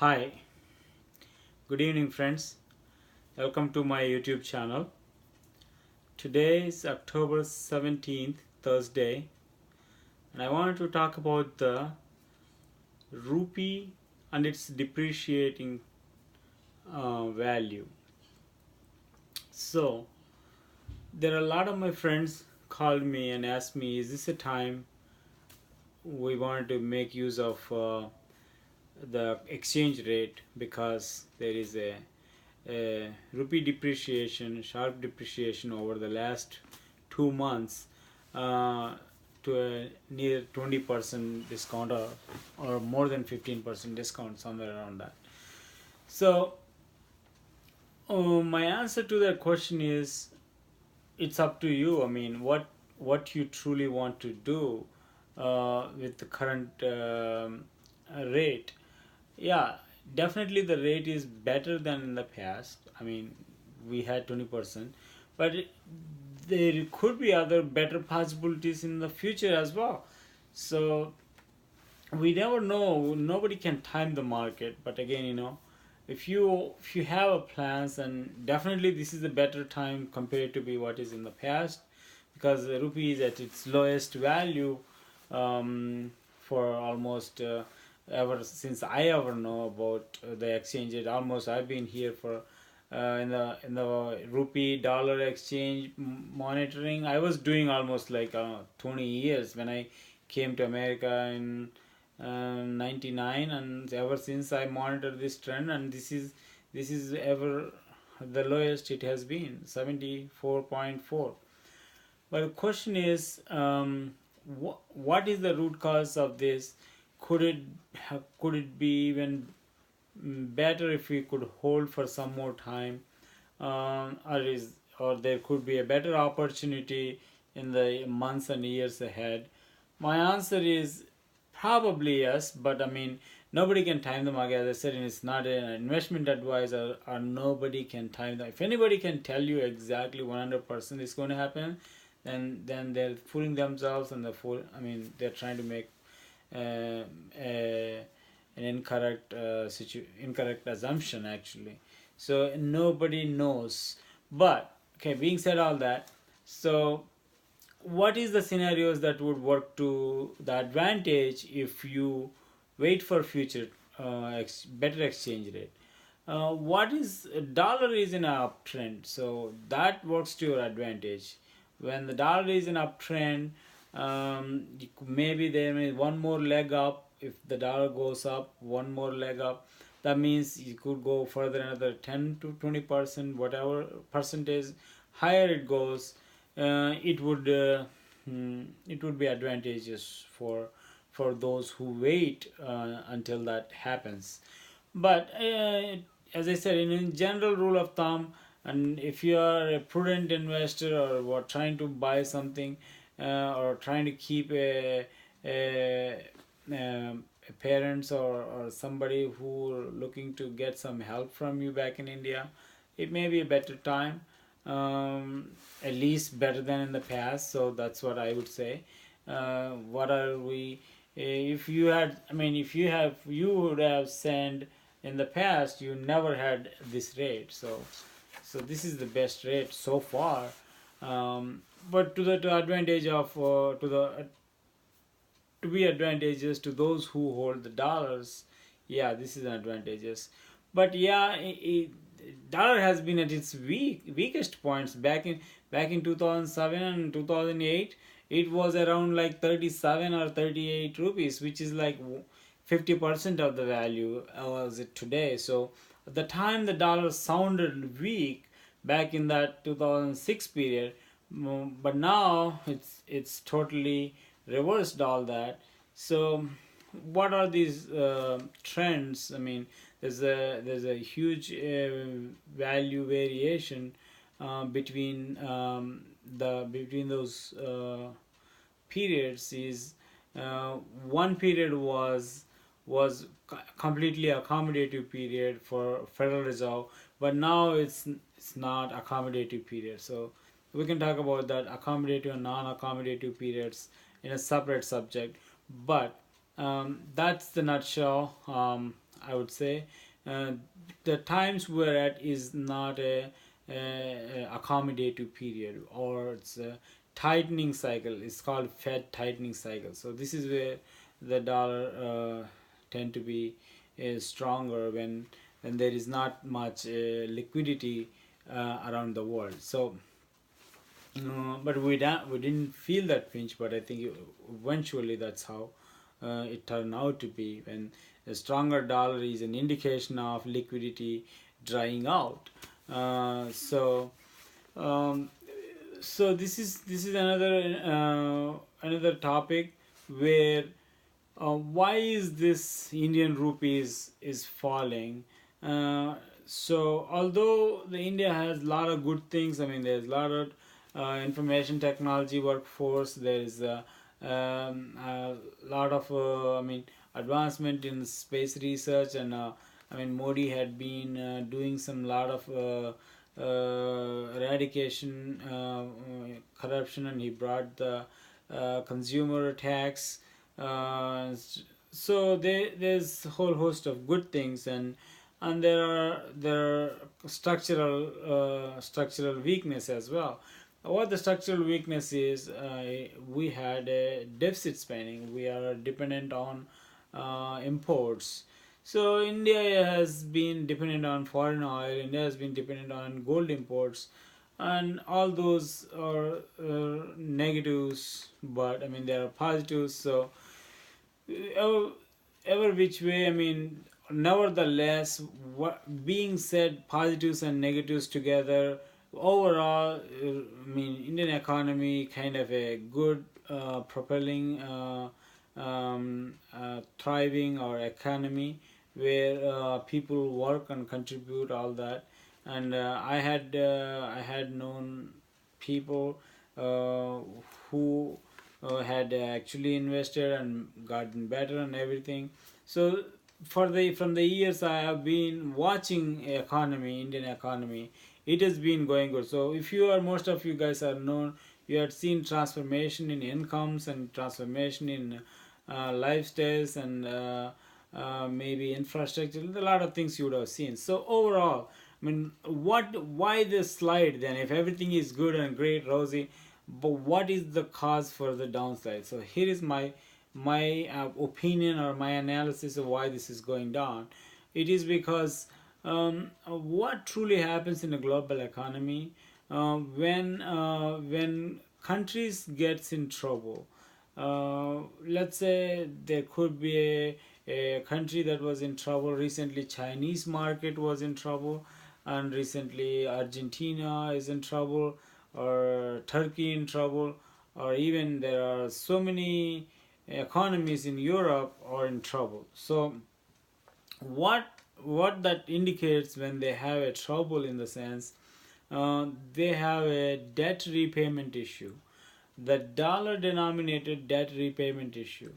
Hi, good evening, friends. Welcome to my YouTube channel. Today is October 17th, Thursday, and I wanted to talk about the rupee and its depreciating value. So, there are a lot of my friends called me and asked me, is this a time we wanted to make use of the exchange rate because there is a rupee depreciation, sharp depreciation over the last 2 months uh, to a near 20% discount or more than 15% discount, somewhere around that. So, my answer to that question is it's up to you. I mean, what you truly want to do with the current rate. Yeah, definitely the rate is better than in the past. I mean, we had 20%, but there could be other better possibilities in the future as well. So we never know. Nobody can time the market, but again, if you have a plans, and definitely this is a better time compared to be what is in the past, because the rupee is at its lowest value for almost ever since I ever know about the exchange rate. Almost I've been here for in the rupee dollar exchange monitoring. I was doing almost like 20 years when I came to America in 99, and ever since I monitor this trend, and this is ever the lowest it has been, 74.4. But the question is, what is the root cause of this? Could it be even better if we could hold for some more time, or there could be a better opportunity in the months and years ahead? My answer is probably yes, but I mean, nobody can time the market. As I said, and it's not an investment advisor, or nobody can time them. If anybody can tell you exactly 100% is going to happen, then they're fooling themselves, and they're trying to make uh, a, an incorrect assumption actually. So nobody knows. But okay, being said all that, so what is the scenarios that would work to the advantage if you wait for future better exchange rate? What is dollar is in a uptrend, so that works to your advantage. When the dollar is in uptrend, maybe there may one more leg up. If the dollar goes up, one more leg up, that means you could go further another 10 to 20%, whatever percentage higher it goes. It would be advantageous for those who wait until that happens. But as I said, in general rule of thumb, and if you are a prudent investor, or what trying to buy something, or trying to keep a parents, or somebody who are looking to get some help from you back in India, it may be a better time, at least better than in the past. So that's what I would say. What are we? If you had, I mean, you would have sent in the past. You never had this rate, so this is the best rate so far. But to advantage of to be advantageous to those who hold the dollars, yeah, this is an advantageous. But yeah, dollar has been at its weakest points back in 2007 and 2008. It was around like 37 or 38 rupees, which is like 50% of the value was it today. So at the time the dollar sounded weak back in that 2006 period, but now it's totally reversed all that. So what are these trends? I mean, there's a huge value variation between those periods. Is one period was completely accommodative period for Federal Reserve, but now it's not accommodative period. So we can talk about that accommodative and non-accommodative periods in a separate subject. But that's the nutshell. I would say uh, the times we're at is not a accommodative period, or it's a tightening cycle. It's called Fed tightening cycle. So this is where the dollar tend to be stronger when there is not much liquidity around the world. So but we didn't feel that pinch, but I think eventually that's how it turned out to be. When a stronger dollar is an indication of liquidity drying out. So um, this is another topic where why is this Indian rupee is falling? So although the India has a lot of good things, I mean there's a lot of information technology workforce. There is a lot of I mean advancement in space research, and I mean Modi had been doing some lot of eradication corruption, and he brought the consumer tax. Uh, so there's a whole host of good things, and there are structural weakness as well. What the structural weakness is, we had a deficit spending. We are dependent on imports. So India has been dependent on foreign oil. India has been dependent on gold imports, and all those are negatives. But I mean there are positives. So ever, ever which way, I mean, nevertheless, what being said, positives and negatives together, overall, I mean, Indian economy kind of a good propelling, thriving our economy where people work and contribute all that, and I had known people who had actually invested and gotten better and everything. So for the from the years I have been watching economy, Indian economy, it has been going good. So if you are, most of you guys are known, you had seen transformation in incomes and transformation in lifestyles and maybe infrastructure. A lot of things you would have seen. So overall, I mean, why this slide then? If everything is good and great, rosy, but what is the cause for the downside? So here is my opinion or my analysis of why this is going down. It is because what truly happens in a global economy when countries gets in trouble. Let's say there could be a country that was in trouble recently. Chinese market was in trouble, and recently Argentina is in trouble, or Turkey in trouble, or even there are so many economies in Europe are in trouble. So what what that indicates, when they have a trouble, in the sense they have a debt repayment issue, the dollar denominated debt repayment issue.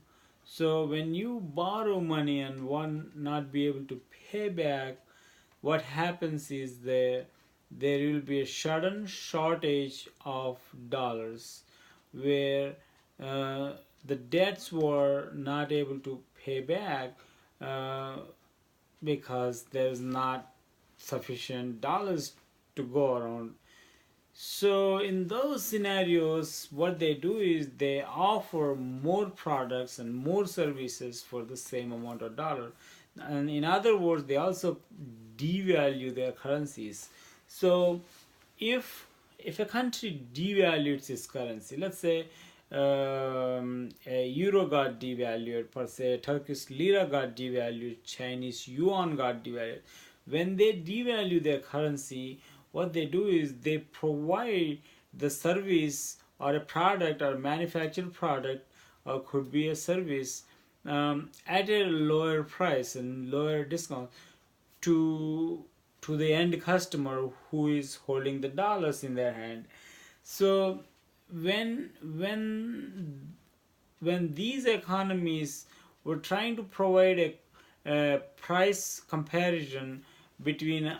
So when you borrow money and one not be able to pay back, what happens is there will be a sudden shortage of dollars, where uh, the debts were not able to pay back uh, because there's not sufficient dollars to go around. So in those scenarios, what they do is they offer more products and more services for the same amount of dollar. And in other words, they also devalue their currencies. So if a country devalues its currency, let's say a euro got devalued, per se, Turkish lira got devalued, Chinese yuan got devalued. When they devalue their currency, what they do is they provide the service or a product or manufactured product, or could be a service, at a lower price and lower discount to the end customer who is holding the dollars in their hand. So when these economies were trying to provide a price comparison between,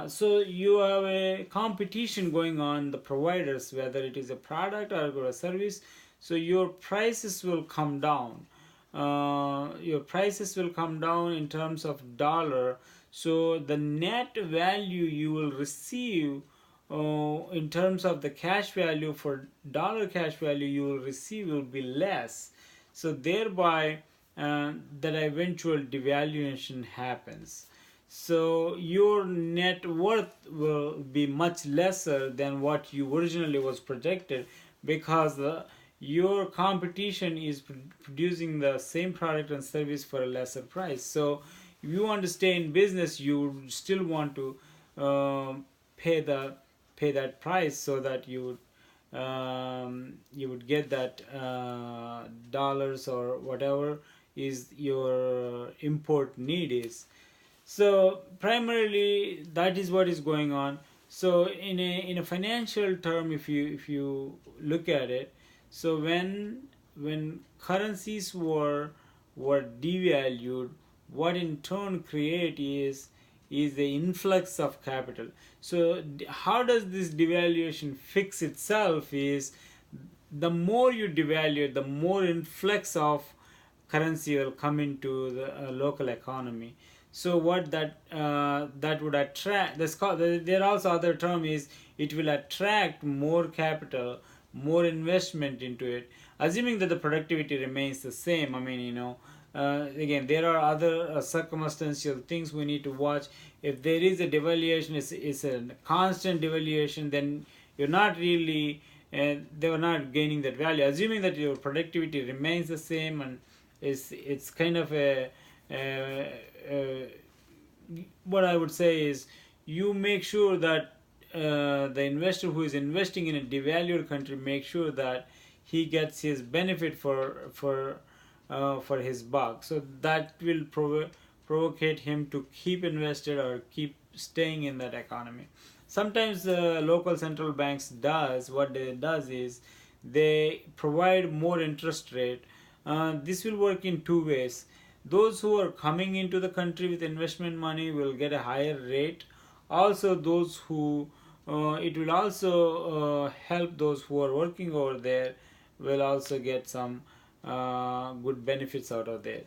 so you have a competition going on the providers, whether it is a product or a service, so your prices will come down. your prices will come down in terms of dollar, so the net value you will receive in terms of the cash value, for dollar cash value you will receive will be less. So thereby that eventual devaluation happens. So your net worth will be much lesser than what you originally was projected, because your competition is producing the same product and service for a lesser price. So if you want to stay in business, you still want to pay the pay that price, so that you would get that dollars or whatever is your import need is. So primarily that is what is going on. So in a financial term, if you look at it, so when currencies were devalued, what in turn create is the influx of capital. So how does this devaluation fix itself is, the more you devalue, the more influx of currency will come into the local economy. So what that would attract, there also other term is, it will attract more capital, more investment into it, assuming that the productivity remains the same. I mean, again, there are other circumstantial things we need to watch. If there is a devaluation, it's a constant devaluation, then you're not really they were not gaining that value. Assuming that your productivity remains the same, and it's kind of a what I would say is, you make sure that the investor who is investing in a devalued country, make sure that he gets his benefit for his buck. So that will provocate him to keep invested or keep staying in that economy. Sometimes the local central banks does what they does is, they provide more interest rate. This will work in two ways. Those who are coming into the country with investment money will get a higher rate. Also those who it will also help those who are working over there, will also get some good benefits out of there,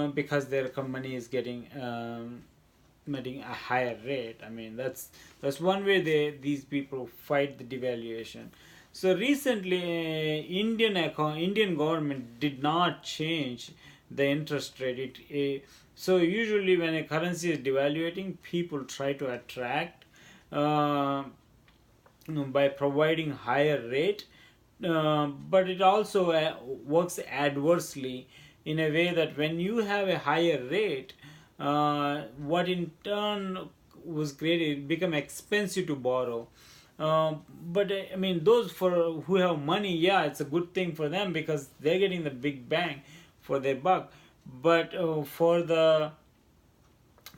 because their company is getting a higher rate. I mean, that's one way these people fight the devaluation. So recently, Indian government did not change the interest rate. So usually when a currency is devaluating, people try to attract uh, by providing higher rate, but it also works adversely, in a way that when you have a higher rate, what in turn was created, it become expensive to borrow. But I mean, those for who have money, yeah, it's a good thing for them, because they're getting the big bang for their buck. But for the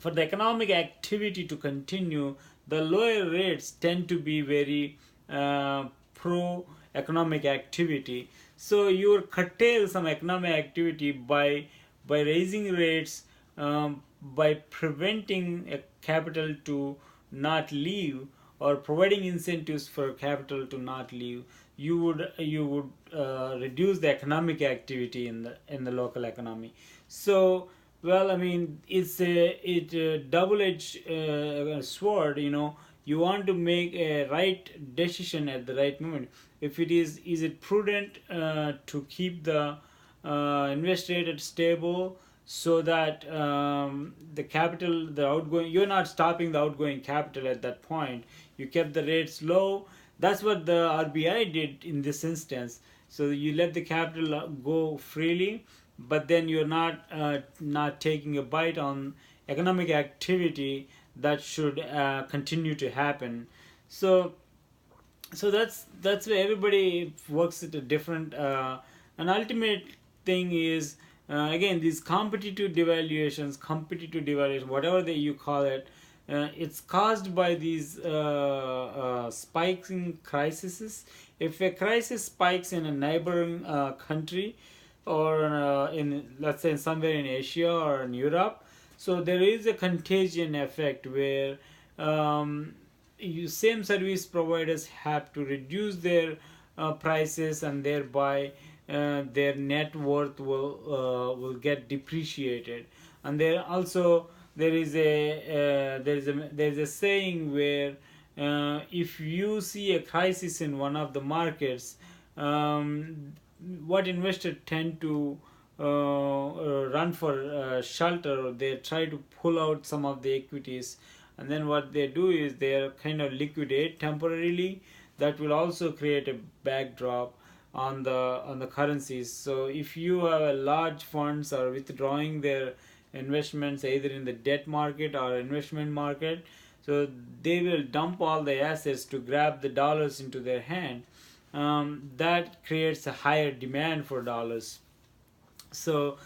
economic activity to continue, the lower rates tend to be very pro economic activity. So you curtail some economic activity by raising rates, by preventing a capital to not leave, or providing incentives for capital to not leave. You would reduce the economic activity in the local economy. So, well, I mean, it's a double-edged sword. You want to make a right decision at the right moment. If is it prudent to keep the invest rate at stable, so that the outgoing, you're not stopping the outgoing capital at that point. You kept the rates low. That's what the RBI did in this instance. So you let the capital go freely, but then you're not taking a bite on economic activity that should continue to happen. So that's where everybody works at a different. An ultimate thing is, again, these competitive devaluation, whatever you call it, it's caused by these spikes in crises. If a crisis spikes in a neighboring country, or in, let's say, somewhere in Asia or in Europe, so there is a contagion effect where same service providers have to reduce their prices, and thereby their net worth will get depreciated. And there also there is a saying where if you see a crisis in one of the markets, um, what investors tend to run for shelter, or they try to pull out some of the equities, and then what they do is they kind of liquidate temporarily. That will also create a backdrop on the currencies. So if you have a large funds are withdrawing their investments either in the debt market or investment market, so they will dump all the assets to grab the dollars into their hand. That creates a higher demand for dollars. So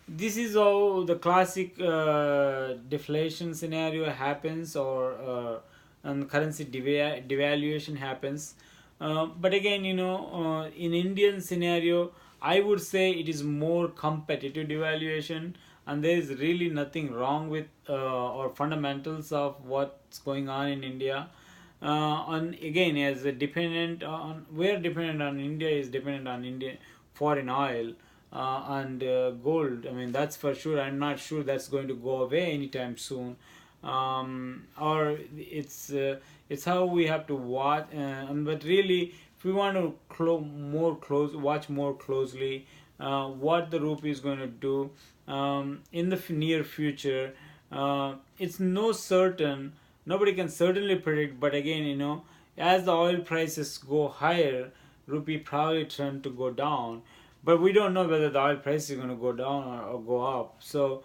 this is how the classic deflation scenario happens, or and currency devaluation happens. But again, in Indian scenario, I would say it is more competitive devaluation, and there is really nothing wrong with or fundamentals of what's going on in India. On again, as a dependent on we're dependent on India is dependent on Indian foreign oil and gold. I mean, that's for sure. I'm not sure that's going to go away anytime soon. Or it's how we have to watch. But really, if we want to watch more closely what the rupee is going to do in the near future. It's no certain. Nobody can certainly predict. But again, as the oil prices go higher, rupee probably tend to go down, but we don't know whether the oil price is going to go down or go up. So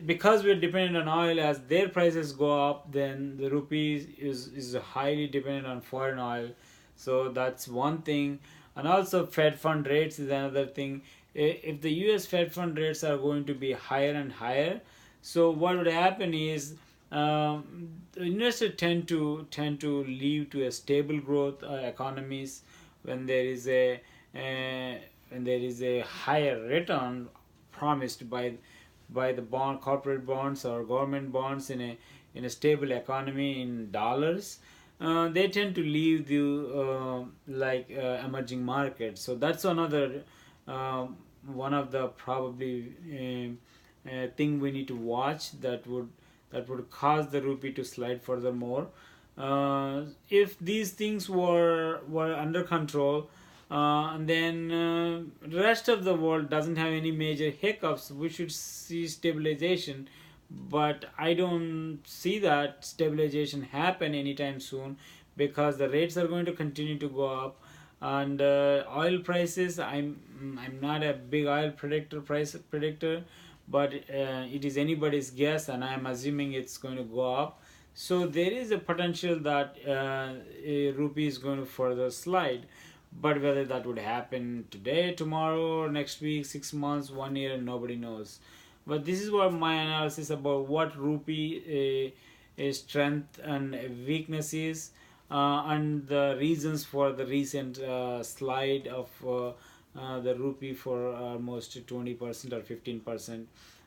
because we're dependent on oil, as their prices go up, then the rupee is highly dependent on foreign oil. So that's one thing. And also Fed fund rates is another thing. If the US Fed fund rates are going to be higher and higher, so what would happen is investors tend to leave to a stable growth economies when there is a uh, when there is a higher return promised by the corporate bonds or government bonds in a stable economy in dollars. They tend to leave the emerging markets. So that's another one of the probably thing we need to watch, that would cause the rupee to slide furthermore. If these things were under control, and then the rest of the world doesn't have any major hiccups, we should see stabilization. But I don't see that stabilization happen anytime soon, because the rates are going to continue to go up. And oil prices, I'm not a big oil price predictor, but it is anybody's guess, and I'm assuming it's going to go up. So there is a potential that a rupee is going to further slide. But whether that would happen today, tomorrow, or next week, 6 months, 1 year, nobody knows. But this is what my analysis about what rupee strength and weakness is, and the reasons for the recent slide of the rupee for almost 20% or 15%.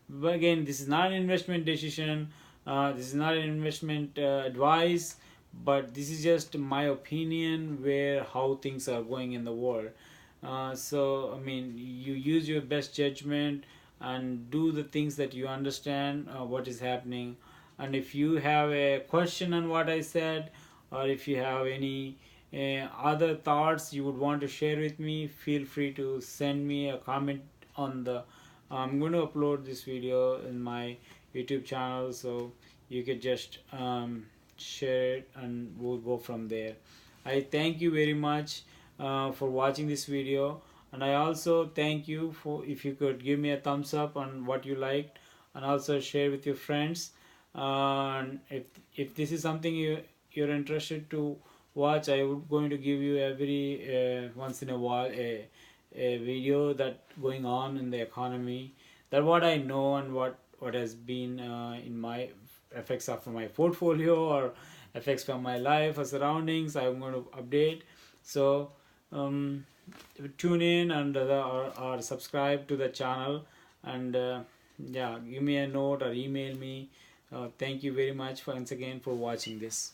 But again, this is not an investment decision. This is not an investment advice, but this is just my opinion where how things are going in the world. So I mean, you use your best judgment and do the things that you understand what is happening. And if you have a question on what I said, or if you have any other thoughts you would want to share with me, feel free to send me a comment on the I'm going to upload this video in my YouTube channel, so you could just share it and we'll go from there. I thank you very much for watching this video, and I also thank you for if you could give me a thumbs up on what you liked, and also share with your friends. And if this is something you're interested to watch, I would going to give you every once in a while a video that going on in the economy, that what I know and what has been in my effects of my portfolio or effects from my life or surroundings. I'm going to update. So um, tune in and or subscribe to the channel, and yeah, give me a note or email me. Thank you very much once again for watching this.